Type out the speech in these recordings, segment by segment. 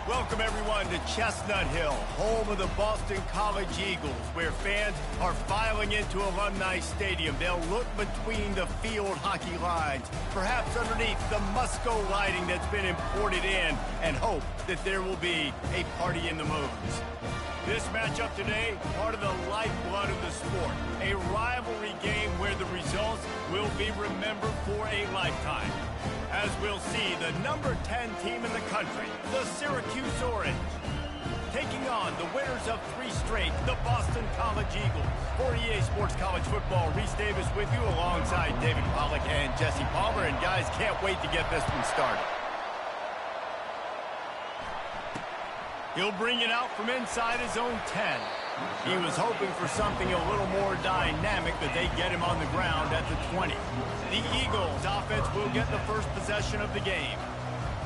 Welcome, everyone, to Chestnut Hill, home of the Boston College Eagles, where fans are filing into Alumni Stadium. They'll look between the field hockey lines, perhaps underneath the Musco lighting that's been imported in, and hope that there will be a party in the moons. This matchup today, part of the lifeblood of the sport, a rivalry game where the results will be remembered for a lifetime. As we'll see, the number 10 team in the country, the Syracuse Orange, taking on the winners of 3 straight, the Boston College Eagles. For EA Sports College Football, Reese Davis with you alongside David Pollack and Jesse Palmer. And guys, can't wait to get this one started. He'll bring it out from inside his own 10. He was hoping for something a little more dynamic, but they get him on the ground at the 20. The Eagles offense will get the first possession of the game.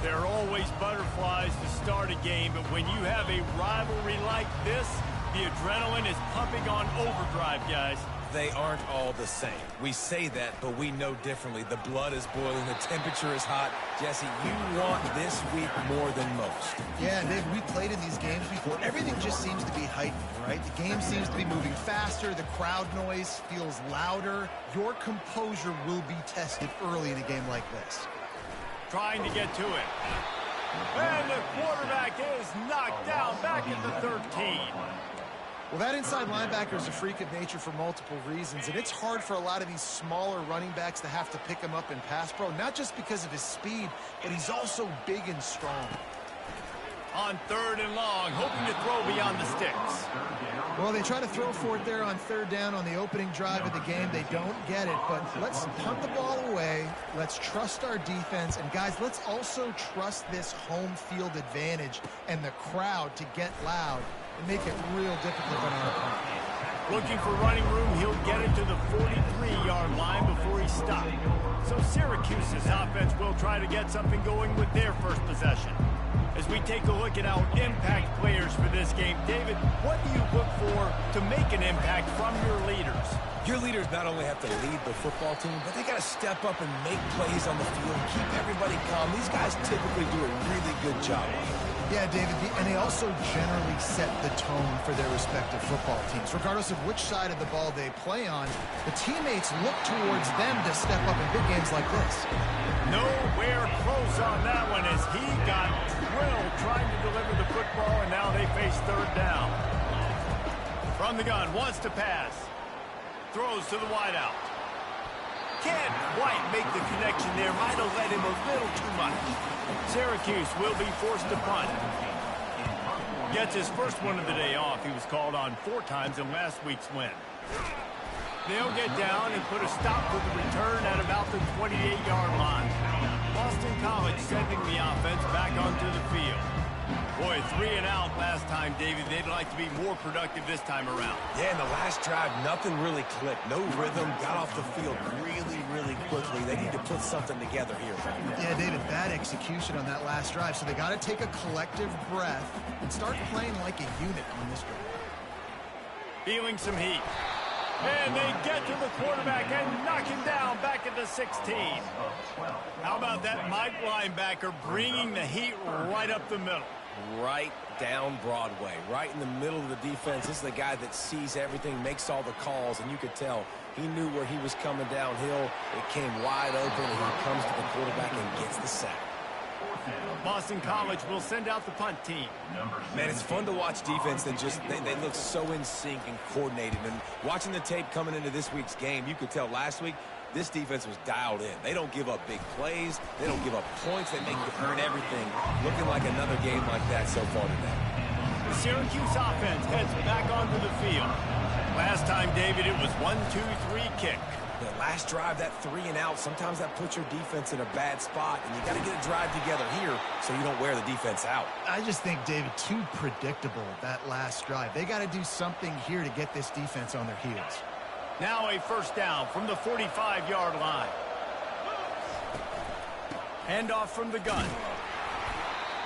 There are always butterflies to start a game, but when you have a rivalry like this, the adrenaline is pumping on overdrive, guys. They aren't all the same. We say that, but we know differently. The blood is boiling. The temperature is hot. Jesse, you want this week more than most. Yeah, Dave, we played in these games before. Everything just seems to be heightened, right? The game seems to be moving faster. The crowd noise feels louder. Your composure will be tested early in a game like this. Trying to get to it. And the quarterback is knocked down back at the 13. Well, that inside linebacker is a freak of nature for multiple reasons, and it's hard for a lot of these smaller running backs to have to pick him up in pass pro, not just because of his speed, but he's also big and strong. On 3rd and long, hoping to throw beyond the sticks. Well, they try to throw for it there on 3rd down on the opening drive of the game. They don't get it, but let's punt the ball away. Let's trust our defense, and guys, let's also trust this home field advantage and the crowd to get loud and make it real difficult on our opponent. Looking for running room, he'll get it to the 43-yard line before he stopped. So Syracuse's offense will try to get something going with their first possession. As we take a look at our impact players for this game, David, what do you look for to make an impact from your leaders? Your leaders not only have to lead the football team, but they got to step up and make plays on the field, keep everybody calm. These guys typically do a really good job. Yeah, David, and they also generally set the tone for their respective football teams. Regardless of which side of the ball they play on, the teammates look towards them to step up in big games like this. Nowhere close on that one as he got drilled trying to deliver the football, and now they face 3rd down. From the gun, wants to pass. Throws to the wideout. Can't quite make the connection there. Might have led him a little too much. Syracuse will be forced to punt. Gets his first one of the day off. He was called on 4 times in last week's win. They'll get down and put a stop to the return at about the 28-yard line. Boston College sending the offense back onto the field. Boy, 3 and out last time, David. They'd like to be more productive this time around. Yeah, in the last drive, nothing really clicked. No rhythm, got off the field really quickly. They need to put something together here. Yeah, David, bad execution on that last drive, so they got to take a collective breath and start playing like a unit on this drive. Feeling some heat. And they get to the quarterback and knock him down back at the 16. How about that Mike linebacker bringing the heat right up the middle? Right down Broadway, right in the middle of the defense. This is the guy that sees everything, makes all the calls, and you could tell he knew where he was coming downhill. It came wide open, and he comes to the quarterback and gets the sack. Boston College will send out the punt team. Man, it's fun to watch defense that just, they look so in sync and coordinated. And watching the tape coming into this week's game, you could tell last week, this defense was dialed in. They don't give up big plays. They don't give up points. They make you earn everything. Looking like another game like that so far today. The Syracuse offense heads back onto the field. Last time, David, it was 1-2-3 kick. The last drive, that 3 and out, sometimes that puts your defense in a bad spot, and you got to get a drive together here so you don't wear the defense out. I just think, David, too predictable, that last drive. They got to do something here to get this defense on their heels. Now a first down from the 45-yard line. Handoff from the gun.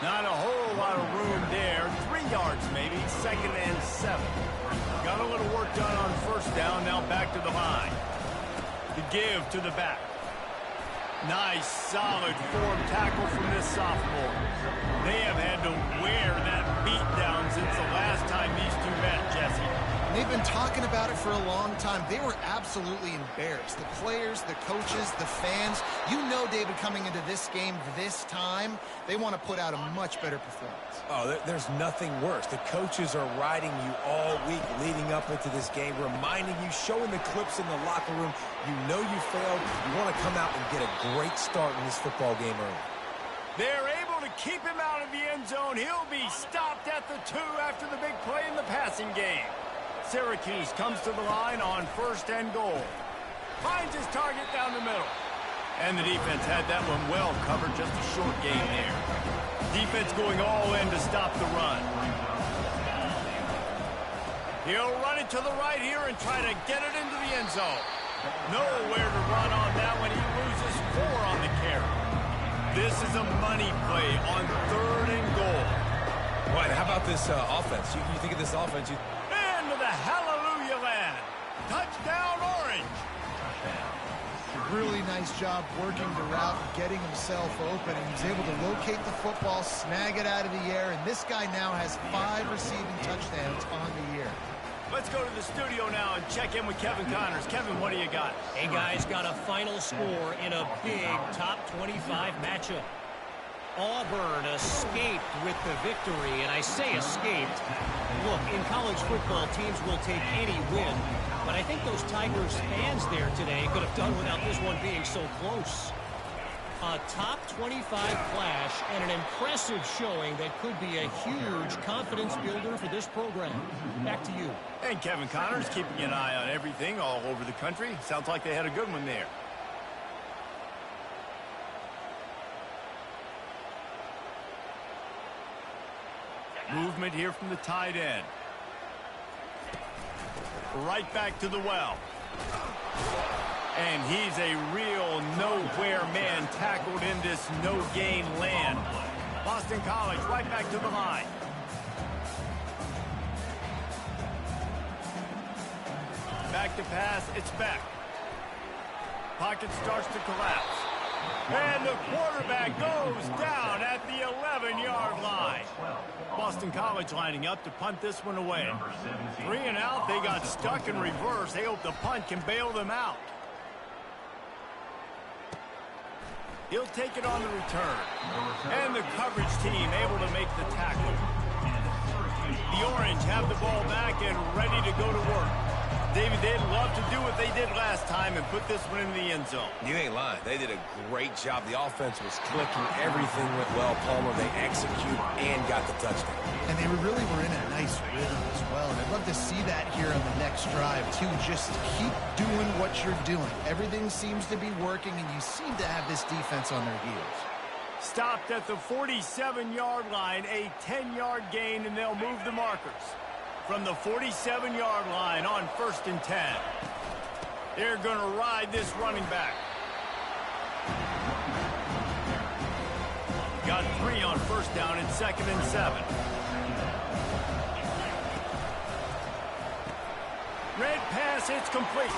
Not a whole lot of room there. 3 yards maybe, 2nd and 7. Got a little work done on first down, now back to the line. The give to the back. Nice, solid form tackle from this sophomore. They have had to wear that beatdown since the last time these two met, Jesse. They've been talking about it for a long time. They were absolutely embarrassed. The players, the coaches, the fans. You know, David, coming into this game this time, they want to put out a much better performance. Oh, there's nothing worse. The coaches are riding you all week leading up into this game, reminding you, showing the clips in the locker room. You know you failed. You want to come out and get a great start in this football game early. They're able to keep him out of the end zone. He'll be stopped at the 2 after the big play in the passing game. Syracuse comes to the line on 1st and goal. Finds his target down the middle. And the defense had that one well covered, just a short gain there. Defense going all in to stop the run. He'll run it to the right here and try to get it into the end zone. Nowhere to run on that one. He loses 4 on the carry. This is a money play on 3rd and goal. Right, how about this offense? You think of this offense, into the hallelujah land. Touchdown, Orange. Really nice job working the route and getting himself open. And he's able to locate the football, snag it out of the air, and this guy now has 5 receiving touchdowns on the year. Let's go to the studio now and check in with Kevin Connors. Kevin, what do you got? Hey, guys, got a final score in a big top 25 matchup. Auburn escaped with the victory, and I say escaped. Look, in college football, teams will take any win, but I think those Tigers fans there today could have done without this one being so close. A top 25 clash and an impressive showing that could be a huge confidence builder for this program. Back to you. And Kevin Connors keeping an eye on everything all over the country. Sounds like they had a good one there. Movement here from the tight end. Right back to the well. And he's a real nowhere man tackled in this no-gain land. Boston College right back to the line. Back to pass, it's back. Pocket starts to collapse. And the quarterback goes down at the 11-yard line. Boston College lining up to punt this one away. 3 and out, they got stuck in reverse. They hope the punt can bail them out. He'll take it on the return. And the coverage team able to make the tackle. The Orange have the ball back and ready to go to work. David, they'd love to do what they did last time and put this one in the end zone. You ain't lying. They did a great job. The offense was clicking. Everything went well, Palmer. They executed and got the touchdown. And they really were in a nice rhythm as well. And I'd love to see that here on the next drive, too. Just keep doing what you're doing. Everything seems to be working, and you seem to have this defense on their heels. Stopped at the 47-yard line, a 10-yard gain, and they'll move the markers. From the 47-yard line on 1st and 10. They're going to ride this running back. Got 3 on 1st down and 2nd and 7. Red pass, it's complete.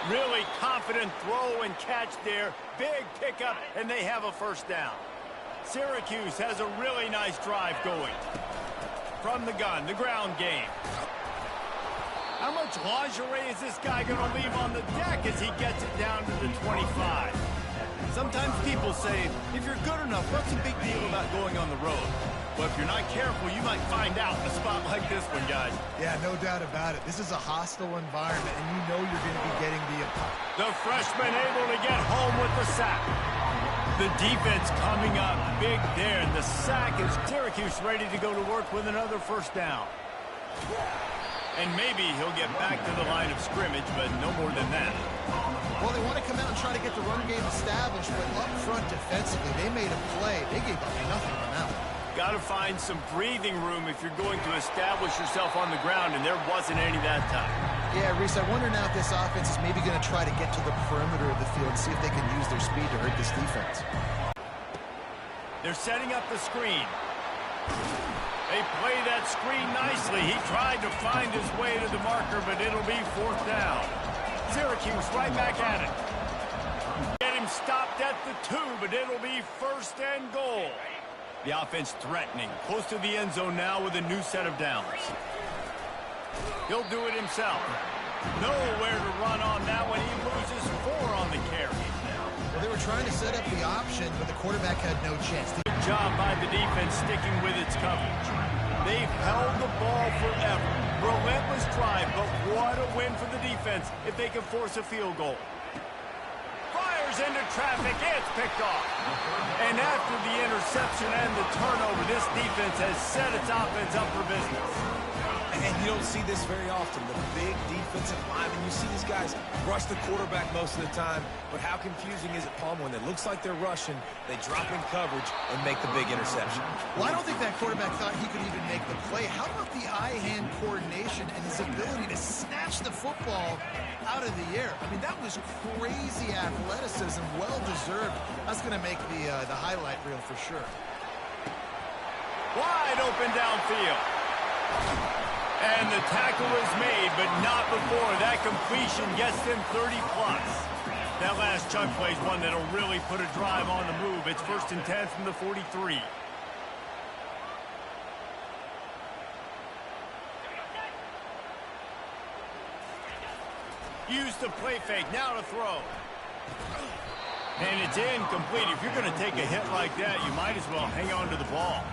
Really confident throw and catch there. Big pickup, and they have a 1st down. Syracuse has a really nice drive going. From the gun, the ground game. How much lingerie is this guy going to leave on the deck as he gets it down to the 25? Sometimes people say, if you're good enough, what's the big deal about going on the road? But if you're not careful, you might find out in a spot like this one, guys. Yeah, no doubt about it. This is a hostile environment, and you know you're going to be getting the impact. The freshman able to get home with the sack. The defense coming up big there, and the sack is Syracuse ready to go to work with another 1st down. And maybe he'll get back to the line of scrimmage, but no more than that. Well, they want to come out and try to get the run game established, but up front defensively, they made a play. They gave up nothing on that one. Got to find some breathing room if you're going to establish yourself on the ground, and there wasn't any that time. Yeah, Reese, I wonder now if this offense is maybe going to try to get to the perimeter of the field and see if they can use their speed to hurt this defense. They're setting up the screen. They play that screen nicely. He tried to find his way to the marker, but it'll be 4th down. Syracuse right back at it. Get him stopped at the 2, but it'll be first and goal. The offense threatening, close to the end zone now with a new set of downs. He'll do it himself. Nowhere to run on that one. He loses 4 on the carry. Well, they were trying to set up the option, but the quarterback had no chance. Good job by the defense sticking with its coverage. They've held the ball forever. Relentless drive, but what a win for the defense if they can force a field goal. Fires into traffic. It's picked off. And after the interception and the turnover, this defense has set its offense up for business. And you don't see this very often. The big defensive linemen, you see these guys rush the quarterback most of the time, but how confusing is it, Palmer, when it looks like they're rushing, they drop in coverage and make the big interception? Well, I don't think that quarterback thought he could even make the play. How about the eye-hand coordination and his ability to snatch the football out of the air? I mean, that was crazy athleticism, well-deserved. That's going to make the highlight reel for sure. Wide open downfield. And the tackle is made, but not before. That completion gets them 30-plus. That last chunk play is one that'll really put a drive on the move. It's 1st and 10 from the 43. Use the play fake. Now to throw. And it's incomplete. If you're going to take a hit like that, you might as well hang on to the ball.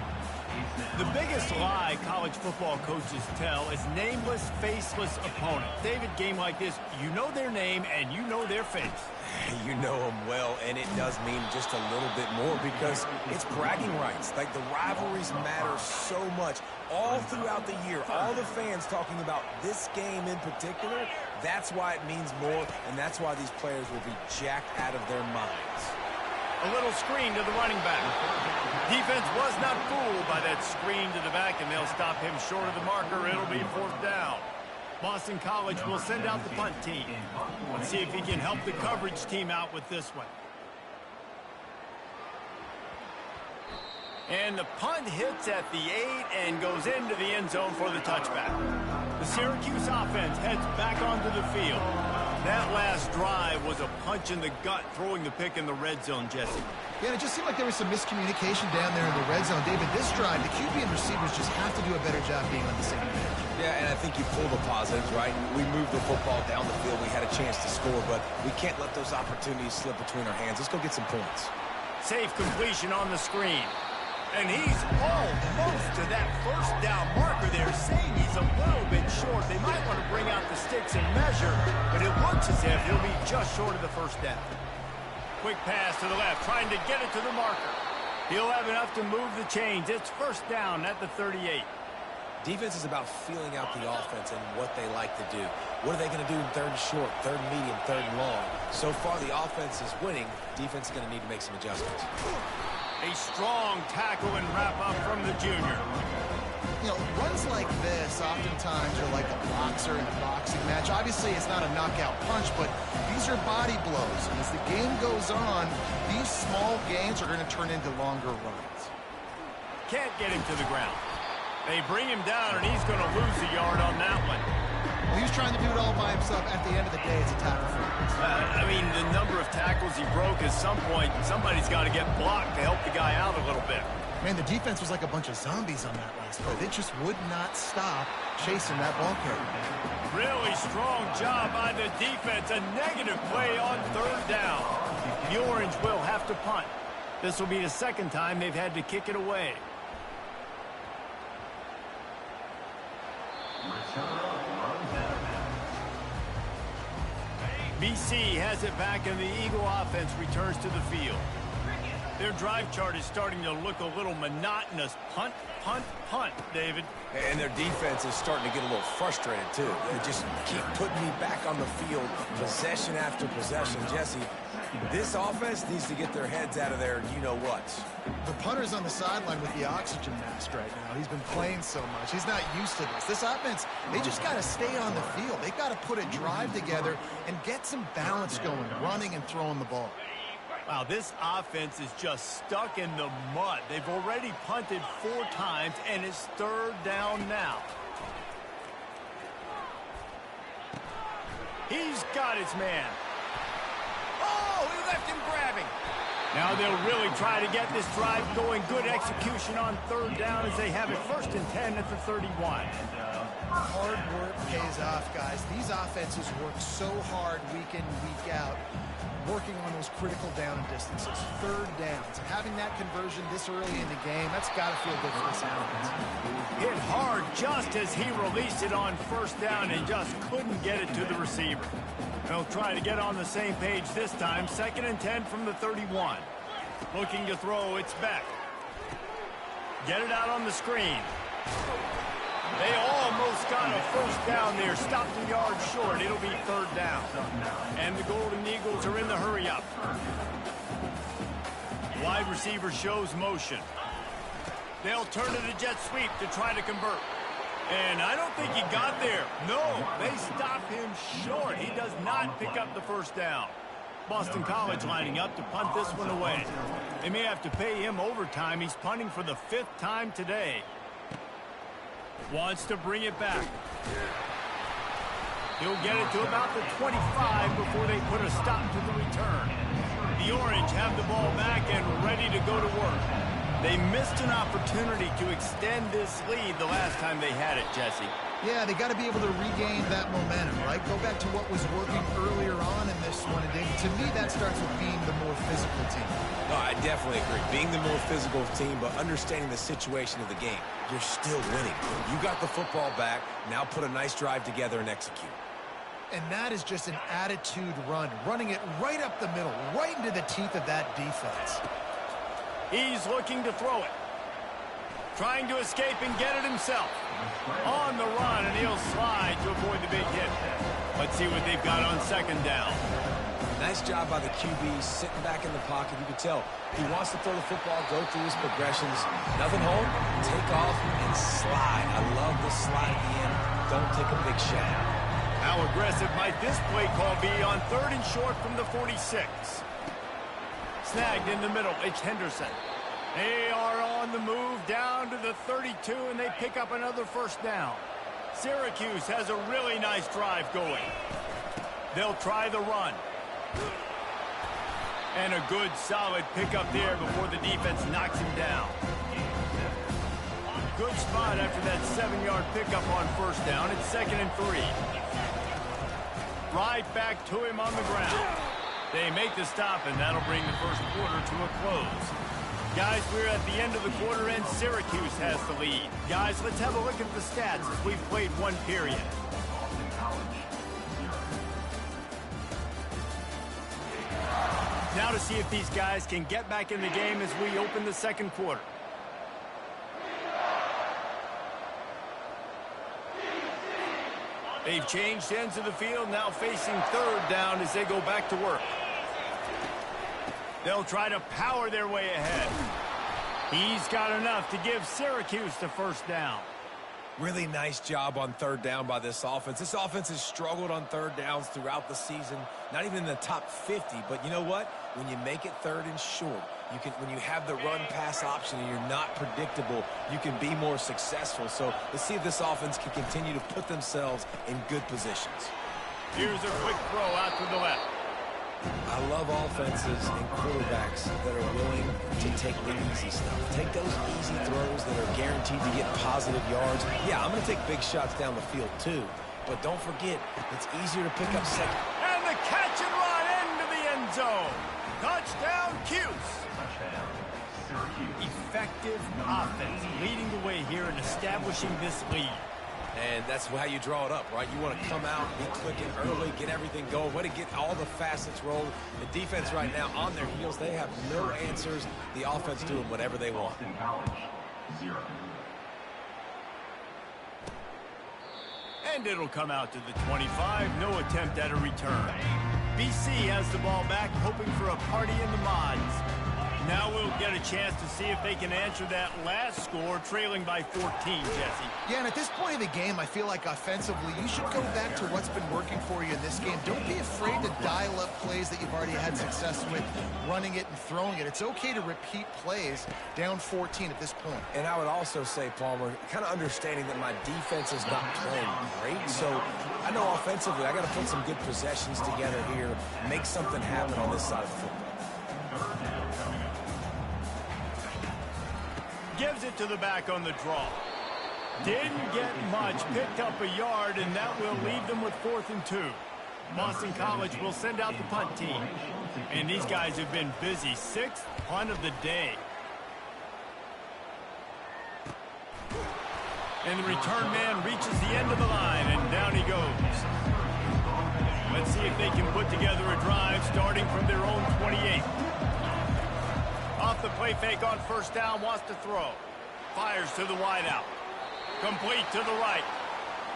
The biggest lie college football coaches tell is nameless, faceless opponents. David, game like this, you know their name and you know their face. You know them well, and it does mean just a little bit more because it's bragging rights. Like, the rivalries matter so much all throughout the year. All the fans talking about this game in particular, that's why it means more, and that's why these players will be jacked out of their minds. A little screen to the running back. Defense was not fooled by that screen to the back, and they'll stop him short of the marker. It'll be 4th down. Boston College will send out the punt team. Let's see if he can help the coverage team out with this one. And the punt hits at the 8 and goes into the end zone for the touchback. The Syracuse offense heads back onto the field. That last drive was a punch in the gut, throwing the pick in the red zone, Jesse. Yeah, and it just seemed like there was some miscommunication down there in the red zone. David, this drive, the QB and receivers just have to do a better job being on the same page. Yeah, and I think you pull the positives, right? We moved the football down the field. We had a chance to score, but we can't let those opportunities slip between our hands. Let's go get some points. Safe completion on the screen. And he's almost to that 1st down marker there, saying he's a little bit short. They might want to bring out the sticks and measure, but it looks as if he'll be just short of the 1st down. Quick pass to the left, trying to get it to the marker. He'll have enough to move the chains. It's 1st down at the 38. Defense is about feeling out the offense and what they like to do. What are they going to do in 3rd and short, 3rd and medium, 3rd and long? So far, the offense is winning. Defense is going to need to make some adjustments. A strong tackle and wrap-up from the junior. You know, runs like this oftentimes are like a boxer in a boxing match. Obviously, it's not a knockout punch, but these are body blows. And as the game goes on, these small gains are going to turn into longer runs. Can't get him to the ground. They bring him down, and he's going to lose a yard on that one. Well, he was trying to do it all by himself. At the end of the day, it's a tackle for him. I mean, the number of tackles he broke, at some point, somebody's got to get blocked to help the guy out a little bit. Man, the defense was like a bunch of zombies on that last play. They just would not stop chasing that ball carrier. Really strong job by the defense. A negative play on 3rd down. The Orange will have to punt. This will be the 2nd time they've had to kick it away. BC has it back, and the Eagle offense returns to the field. Their drive chart is starting to look a little monotonous. Punt, punt, punt, David. And their defense is starting to get a little frustrated, too. They just keep putting me back on the field, possession after possession. Jesse, this offense needs to get their heads out of there, you-know-what. The punter's on the sideline with the oxygen mask right now. He's been playing so much. He's not used to this. This offense, they just got to stay on the field. They've got to put a drive together and get some balance going, running and throwing the ball. Wow, this offense is just stuck in the mud. They've already punted 4 times, and it's 3rd down now. He's got his man. Oh, he left him grabbing. Now they'll really try to get this drive going. Good execution on third down as they have it 1st and 10 at the 31. Hard work pays off, guys. These offenses work so hard week in, week out, working on those critical down and distances, third downs. Having that conversion this early in the game, that's got to feel good for this offense. Hit hard just as he released it on 1st down and just couldn't get it to the receiver. They'll try to get on the same page this time. 2nd and 10 from the 31. Looking to throw, it's Beck. Get it out on the screen. They almost got a 1st down there. Stopped a yard short. It'll be 3rd down. And the Golden Eagles are in the hurry-up. Wide receiver shows motion. They'll turn it a jet sweep to try to convert. And I don't think he got there. No, they stop him short. He does not pick up the 1st down. Boston College lining up to punt this one away. They may have to pay him overtime. He's punting for the 5th time today. Wants to bring it back. He'll get it to about the 25 before they put a stop to the return. The Orange have the ball back and ready to go to work. They missed an opportunity to extend this lead the last time they had it, Jesse. Yeah, they got to be able to regain that momentum, right? Go back to what was working earlier on in this one. And to me, that starts with being the more physical team. No, I definitely agree. Being the more physical team, but understanding the situation of the game. You're still winning. You got the football back. Now put a nice drive together and execute. And that is just an attitude run. Running it right up the middle, right into the teeth of that defense. He's looking to throw it. Trying to escape and get it himself. On the run, and he'll slide to avoid the big hit. Let's see what they've got on 2nd down. Nice job by the QB, sitting back in the pocket. You can tell he wants to throw the football, go through his progressions. Nothing home, take off, and slide. I love the slide at the end. Don't take a big shot. How aggressive might this play call be on 3rd and short from the 46? Snagged in the middle, it's Henderson. They are on the move down to the 32, and they pick up another 1st down. Syracuse has a really nice drive going. They'll try the run. And a good, solid pickup there before the defense knocks him down. Good spot after that 7-yard pickup on 1st down. It's 2nd and 3. Right back to him on the ground. They make the stop, and that'll bring the 1st quarter to a close. Guys, we're at the end of the quarter, and Syracuse has the lead. Guys, let's have a look at the stats as we've played 1 period. Now to see if these guys can get back in the game as we open the 2nd quarter. They've changed ends of the field, now facing 3rd down as they go back to work. They'll try to power their way ahead. He's got enough to give Syracuse the 1st down. Really nice job on 3rd down by this offense. This offense has struggled on 3rd downs throughout the season. Not even in the top 50, but you know what? When you make it 3rd and short, when you have the run-pass option and you're not predictable, you can be more successful. So let's see if this offense can continue to put themselves in good positions. Here's a quick throw out to the left. I love offenses and quarterbacks that are willing to take the easy stuff. Take those easy throws that are guaranteed to get positive yards. Yeah, I'm going to take big shots down the field too, but don't forget, it's easier to pick up 2nd. And the catch and run into the end zone. Touchdown, Cuse. Effective offense leading the way here and establishing this lead. And that's how you draw it up, right? You want to come out, be clicking early, get everything going, way to get all the facets rolled. The defense right now on their heels, they have no answers. The offense doing whatever they want. And it'll come out to the 25. No attempt at a return. BC has the ball back, hoping for a party in the mods. Now we'll get a chance to see if they can answer that last score, trailing by 14, Jesse. Yeah, and at this point of the game, I feel like offensively, you should go back to what's been working for you in this game. Don't be afraid to dial up plays that you've already had success with, running it and throwing it. It's okay to repeat plays down 14 at this point. And I would also say, Palmer, kind of understanding that my defense is not playing great, so I know offensively I got to put some good possessions together here, make something happen on this side of the football. Gives it to the back on the draw. Didn't get much, picked up a yard, and that will leave them with 4th and 2. Boston College will send out the punt team. And these guys have been busy. 6th punt of the day. And the return man reaches the end of the line, and down he goes. Let's see if they can put together a drive starting from their own 28. Off the play fake on 1st down, wants to throw. Fires to the wideout. Complete to the right.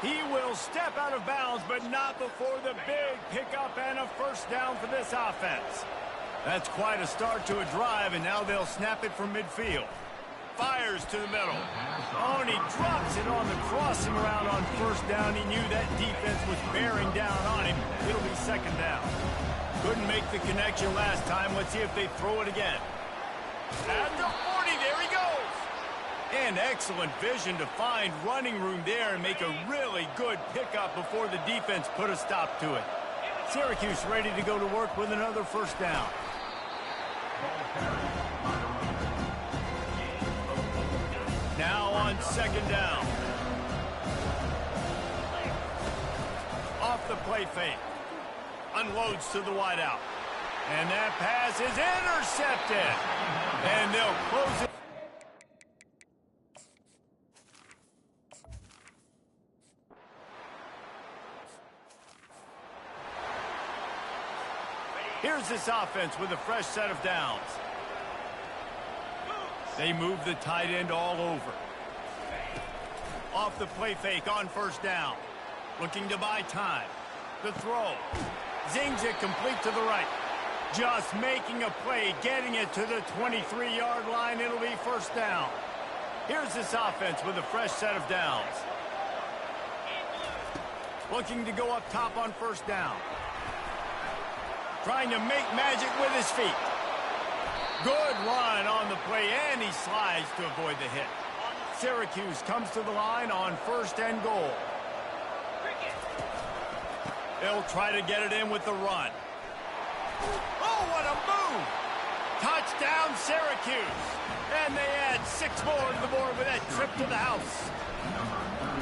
He will step out of bounds, but not before the big pickup and a 1st down for this offense. That's quite a start to a drive, and now they'll snap it from midfield. Fires to the middle. Oh, and he drops it on the crossing route on 1st down. He knew that defense was bearing down on him. It'll be 2nd down. Couldn't make the connection last time. Let's see if they throw it again. At the 40, there he goes. And excellent vision to find running room there and make a really good pickup before the defense put a stop to it. Syracuse ready to go to work with another 1st down. Now on 2nd down. Off the play fake. Unloads to the wideout. And that pass is intercepted. And they'll close it. Here's this offense with a fresh set of downs. They move the tight end all over. Off the play fake on 1st down. Looking to buy time. The throw. Zings it complete to the right. Just making a play, getting it to the 23-yard line. It'll be 1st down. Here's this offense with a fresh set of downs. Looking to go up top on 1st down. Trying to make magic with his feet. Good run on the play, and he slides to avoid the hit. Syracuse comes to the line on 1st and goal. They'll try to get it in with the run. Oh, what a move! Touchdown, Syracuse. And they add 6 more to the board with that trip to the house.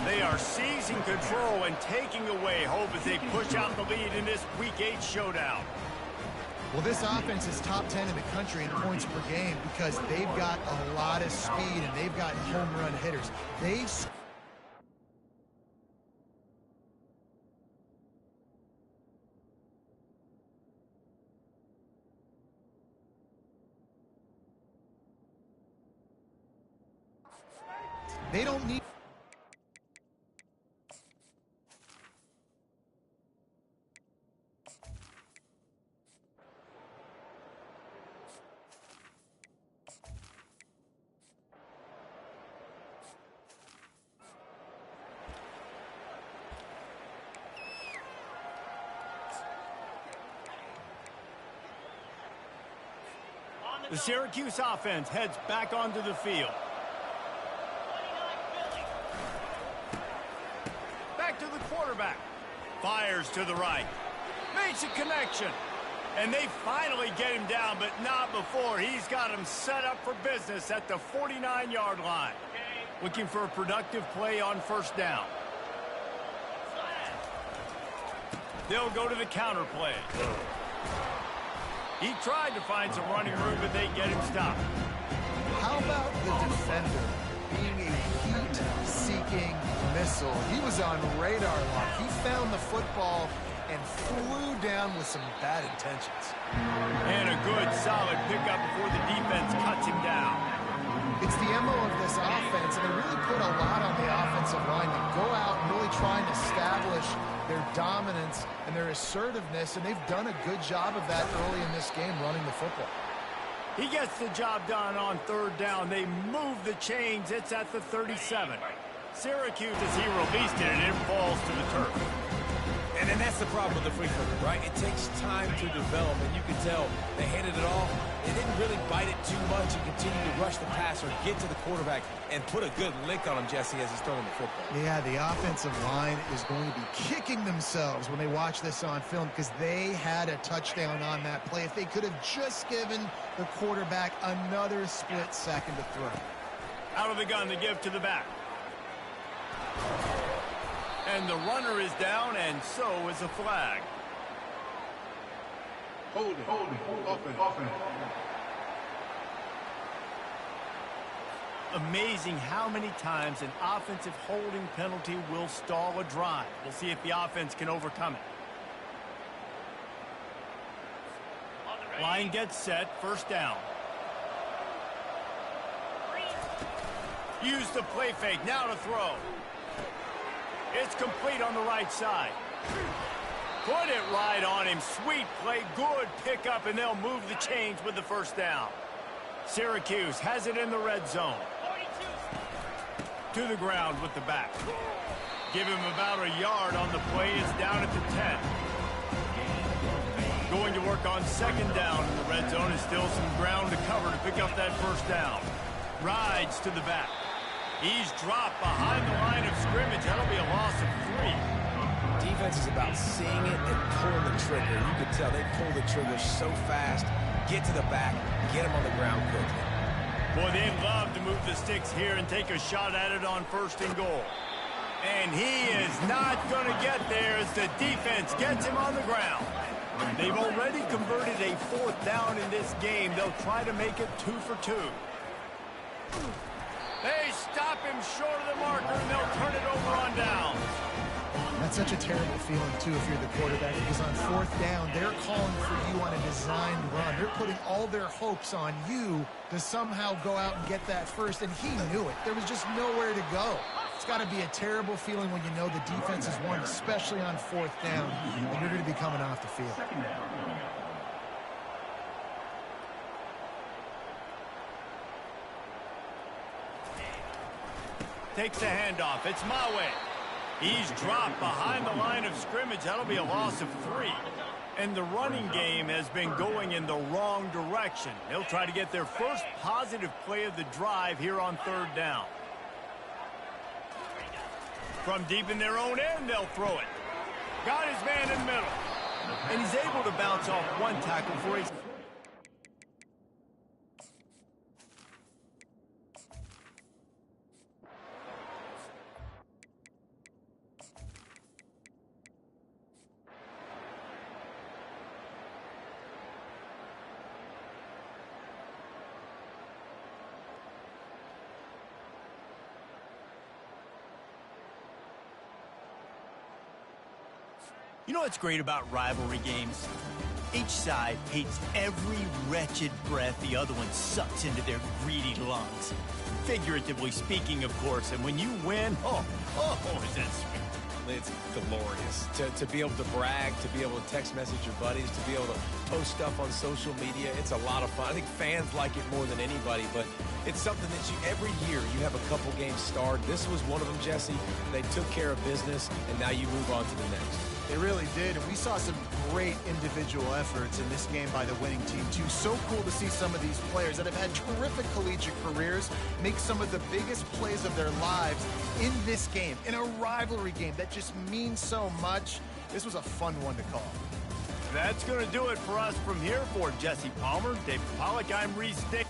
They are seizing control and taking away hope as they push out the lead in this Week 8 showdown. Well, this offense is top 10 in the country in points per game because they've got a lot of speed and they've got home run hitters. They don't need... The Syracuse offense heads back onto the field. Back to the quarterback. Fires to the right. Makes a connection. And they finally get him down, but not before. He's got him set up for business at the 49-yard line. Looking for a productive play on 1st down. They'll go to the counter play. He tried to find some running room, but they get him stopped. How about the defender being a heat-seeking missile? He was on radar lock. He found the football and flew down with some bad intentions. And a good, solid pickup before the defense cuts him down. It's the MO of this offense, and they really put a lot on the offensive line to go out and really try and establish their dominance and their assertiveness, and they've done a good job of that early in this game running the football. He gets the job done on 3rd down. They move the chains. It's at the 37. Syracuse, as he released it, and it falls to the turf. And then that's the problem with the free throw, right? It takes time to develop, and you can tell they handed it off. They didn't really bite it too much and continue to rush the passer, get to the quarterback, and put a good lick on him, Jesse, as he's throwing the football. Yeah, the offensive line is going to be kicking themselves when they watch this on film because they had a touchdown on that play. If they could have just given the quarterback another split second to throw. Out of the gun to give to the back. And the runner is down, and so is a flag. Hold it. Offense. Amazing how many times an offensive holding penalty will stall a drive. We'll see if the offense can overcome it. Line gets set, first down. Use the play fake, now to throw. It's complete on the right side. Put it right on him. Sweet play, good pickup, and they'll move the chains with the first down. Syracuse has it in the red zone. To the ground with the back. Give him about a yard on the play. It's down at the 10. Going to work on second down in the red zone. Is still some ground to cover to pick up that first down. Rides to the back. He's dropped behind the line of scrimmage. That'll be a loss of 3. Defense is about seeing it and pulling the trigger. You can tell they pull the trigger so fast, get to the back, get him on the ground quickly. Boy, they'd love to move the sticks here and take a shot at it on first and goal. And he is not going to get there as the defense gets him on the ground. They've already converted a fourth down in this game. They'll try to make it 2 for 2. They stop him short of the marker, and they'll turn it over on downs. That's such a terrible feeling, too, if you're the quarterback, because on fourth down, they're calling for you on a designed run. They're putting all their hopes on you to somehow go out and get that first, and he knew it. There was just nowhere to go. It's got to be a terrible feeling when you know the defense has won, especially on fourth down, and you're going to be coming off the field. Takes the handoff. It's Mawe. He's dropped behind the line of scrimmage. That'll be a loss of 3. And the running game has been going in the wrong direction. They'll try to get their first positive play of the drive here on third down. From deep in their own end, they'll throw it. Got his man in the middle. And he's able to bounce off one tackle for a... You know what's great about rivalry games? Each side hates every wretched breath the other one sucks into their greedy lungs. Figuratively speaking, of course, and when you win, oh, is that sweet. It's glorious to be able to brag, to be able to text message your buddies, to be able to post stuff on social media. It's a lot of fun. I think fans like it more than anybody, but it's something that every year you have a couple games starred. This was one of them, Jesse. They took care of business, and now you move on to the next. They really did, and we saw some great individual efforts in this game by the winning team, too. So cool to see some of these players that have had terrific collegiate careers make some of the biggest plays of their lives in this game, in a rivalry game that just means so much. This was a fun one to call. That's going to do it for us from here. For Jesse Palmer, Dave Pollack, I'm Reese Dick.